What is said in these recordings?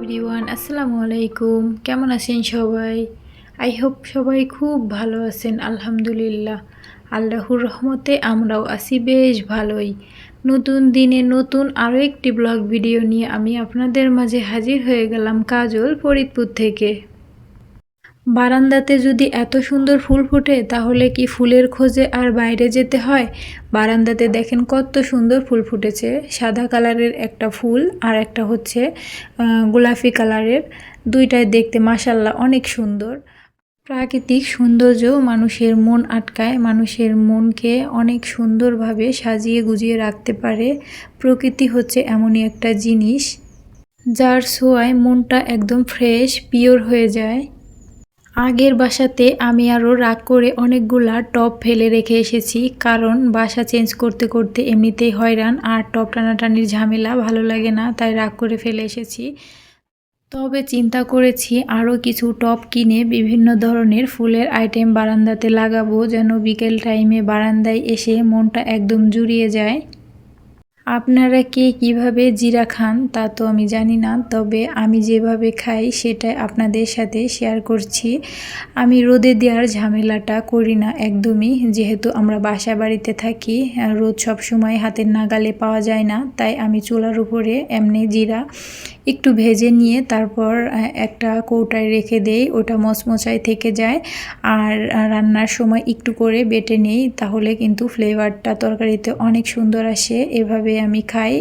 Everyone, আসসালামু আলাইকুম। কেমন আছেন সবাই? আই হোপ সবাই খুব ভালো আছেন। আলহামদুলিল্লাহ, আল্লাহর রহমতে আমরাও আছি বেশ ভালোই। নতুন দিনে নতুন আরও একটি ব্লগ ভিডিও নিয়ে আমি আপনাদের মাঝে হাজির হয়ে গেলাম কাজল, ফরিদপুর থেকে। বারান্দাতে যদি এত সুন্দর ফুল ফোটে তাহলে কি ফুলের খোঁজে আর বাইরে যেতে হয়? বারান্দাতে দেখেন কত সুন্দর ফুল ফুটেছে। সাদা কালারের একটা ফুল আর একটা হচ্ছে গোলাপি কালারের। দুইটাই দেখতে মাশাল্লাহ অনেক সুন্দর। প্রাকৃতিক সৌন্দর্য মানুষের মন আটকায়, মানুষের মনকে অনেক সুন্দরভাবে সাজিয়ে গুজিয়ে রাখতে পারে। প্রকৃতি হচ্ছে এমনই একটা জিনিস যার ছোঁয়ায় মনটা একদম ফ্রেশ পিওর হয়ে যায়। আগের বাসাতে আমি আরও রাগ করে অনেকগুলা টব ফেলে রেখে এসেছি, কারণ বাসা চেঞ্জ করতে করতে এমনিতেই হয়রান, আর টব টানাটানির ঝামেলা ভালো লাগে না, তাই রাগ করে ফেলে এসেছি। তবে চিন্তা করেছি আরও কিছু টব কিনে বিভিন্ন ধরনের ফুলের আইটেম বারান্দাতে লাগাবো, যেন বিকেল টাইমে বারান্দায় এসে মনটা একদম জুড়িয়ে যায়। আপনারা কে কিভাবে জিরা খান তা তো আমি জানি না, তবে আমি যেভাবে খাই সেটাই আপনাদের সাথে শেয়ার করছি। আমি রোদে দেওয়ার ঝামেলাটা করি না একদমই, যেহেতু আমরা বাসা বাড়িতে থাকি, রোদ সব সময় হাতের নাগালে পাওয়া যায় না, তাই আমি চুলার উপরে এমনি জিরা একটু ভেজে নিয়ে তারপর একটা কৌটায় রেখে দেই, ওটা মচমচায় থেকে যায়। আর রান্নার সময় একটু করে বেটে নিই, তাহলে কিন্তু ফ্লেভারটা তরকারিতে অনেক সুন্দর আসে। এভাবে আমি খাই।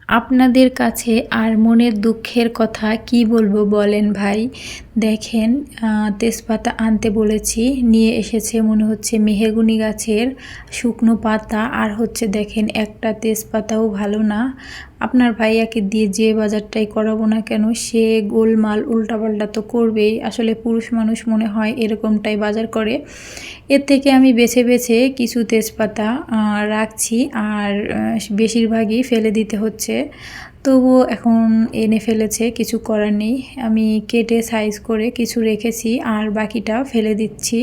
আপনাদের কাছে আর মনের দুঃখের কথা কি বলবো বলেন ভাই। দেখেন, তেজপাতা আনতে বলেছি, নিয়ে এসেছে মনে হচ্ছে মেহগনি গাছের শুকনো পাতা, আর হচ্ছে দেখেন একটা তেজপাতাও ভালো না। আপনার ভাইয়াকে দিয়ে যে বাজারটাই করাবো না কেন, সে গোলমাল উল্টাপাল্টা তো করবেই। আসলে পুরুষ মানুষ মনে হয় এরকমটাই বাজার করে। এর থেকে আমি বেছে বেছে কিছু তেজপাতা রাখছি, আর বেশিরভাগই ফেলে দিতে হচ্ছে। তবুও এখন এনে ফেলেছে, কিছু করার নেই। আমি কেটে সাইজ করে কিছু রেখেছি আর বাকিটা ফেলে দিচ্ছি।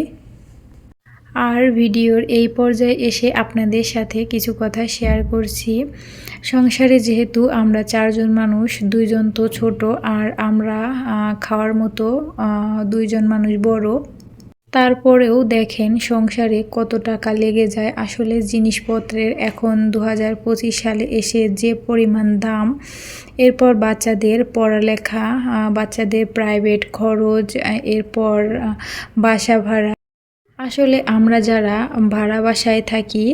আর ভিডিওর এই পর্যায়ে এসে আপনাদের সাথে কিছু কথা শেয়ার করছি। সংসারে যেহেতু আমরা 4 জন মানুষ, 2 জন তো ছোট, আর আমরা খাওয়ার মতো 2 জন মানুষ বড়। তারপরেও দেখেন সংসারে কত টাকা লেগে যায়। আসলে জিনিসপত্রের এখন 2025 সালে এসে যে পরিমাণ দাম, এরপর বাচ্চাদের পড়ালেখা, বাচ্চাদের প্রাইভেট খরচ, এরপর বাসা ভাড়া। আসলে আমরা যারা ভাড়া বাসায় থাকি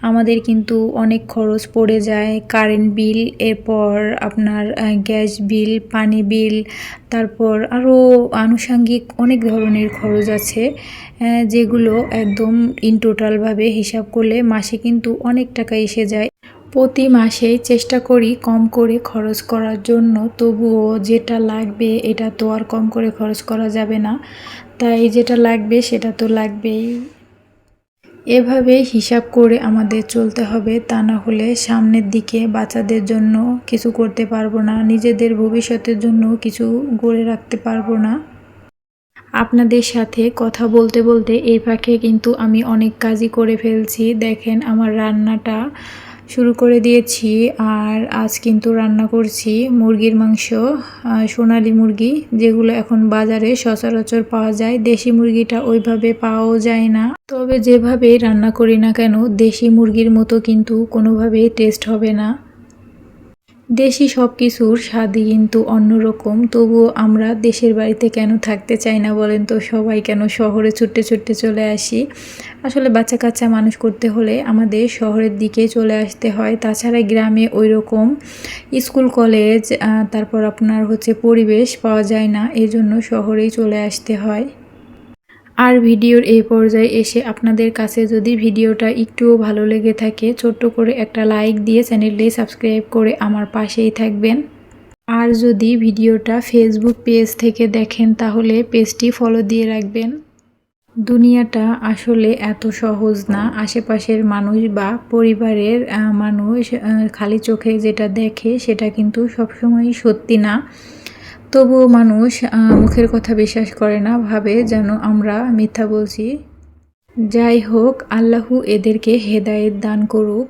আমাদের কিন্তু অনেক খরচ পড়ে যায়। কারেন্ট বিল, এরপর আপনার গ্যাস বিল, পানি বিল, তারপর আরও আনুষঙ্গিক অনেক ধরনের খরচ আছে, যেগুলো একদম ইন টোটালভাবে হিসাব করলে মাসে কিন্তু অনেক টাকা এসে যায়। প্রতি মাসেই চেষ্টা করি কম করে খরচ করার জন্য, তবুও যেটা লাগবে এটা তো আর কম করে খরচ করা যাবে না, তাই যেটা লাগবে সেটা তো লাগবেই। এভাবে হিসাব করে আমাদের চলতে হবে, তা না হলে সামনের দিকে বাচ্চাদের জন্য কিছু করতে পারবো না, নিজেদের ভবিষ্যতের জন্য কিছু গড়ে রাখতে পারবো না। আপনাদের সাথে কথা বলতে বলতে এই ফাঁকে কিন্তু আমি অনেক কাজই করে ফেলছি। দেখেন আমার রান্নাটা শুরু করে দিয়েছি, আর আজ কিন্তু রান্না করছি মুরগির মাংস, সোনালী মুরগি, যেগুলো এখন বাজারে সচরাচর পাওয়া যায়। দেশি মুরগিটা ওইভাবে পাওয়াও যায় না, তবে যেভাবে রান্না করি না কেন দেশি মুরগির মতো কিন্তু কোনোভাবেই টেস্ট হবে না। দেশি সব কিছুর স্বাদই কিন্তু অন্যরকম, তবুও আমরা দেশের বাড়িতে কেন থাকতে চাই না বলেন তো? সবাই কেন শহরে ছুটতে ছুটতে চলে আসি? আসলে বাচ্চা কাচ্চা মানুষ করতে হলে আমাদের শহরের দিকে চলে আসতে হয়, তাছাড়া গ্রামে ওই রকম স্কুল কলেজ, তারপর আপনার হচ্ছে পরিবেশ পাওয়া যায় না, এজন্য শহরেই চলে আসতে হয়। আর ভিডিওর এই পর্যায়ে এসে আপনাদের কাছে যদি ভিডিওটা একটুও ভালো লেগে থাকে, ছোট্ট করে একটা লাইক দিয়ে চ্যানেলটি সাবস্ক্রাইব করে আমার পাশেই থাকবেন। আর যদি ভিডিওটা ফেসবুক পেজ থেকে দেখেন তাহলে পেজটি ফলো দিয়ে রাখবেন। দুনিয়াটা আসলে এত সহজ না। আশেপাশের মানুষ বা পরিবারের মানুষ খালি চোখে যেটা দেখে সেটা কিন্তু সবসময়ই সত্যি না। তবুও মানুষ মুখের কথা বিশ্বাস করে না, ভাবে যেন আমরা মিথ্যা বলছি। যাই হোক, আল্লাহু এদেরকে হেদায়েত দান করুক।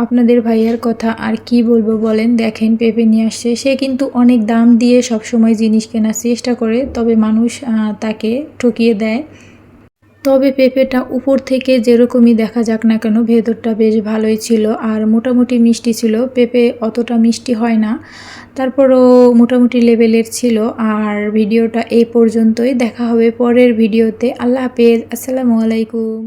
আপনাদের ভাইয়ার কথা আর কি বলবো বলেন। দেখেন পেঁপে নিয়ে আসছে, সে কিন্তু অনেক দাম দিয়ে সব সময় জিনিস কেনার চেষ্টা করে, তবে মানুষ তাকে ঠকিয়ে দেয়। তবে পেঁপেটা উপর থেকে যেরকমই দেখা যাক না কেন ভেতরটা বেশ ভালোই ছিল আর মোটামুটি মিষ্টি ছিল। পেঁপে অতটা মিষ্টি হয় না, তারপরও মোটামুটি লেভেলের ছিল। আর ভিডিওটা এই পর্যন্তই, দেখা হবে পরের ভিডিওতে। আল্লাহ হাফেজ, আসসালামু আলাইকুম।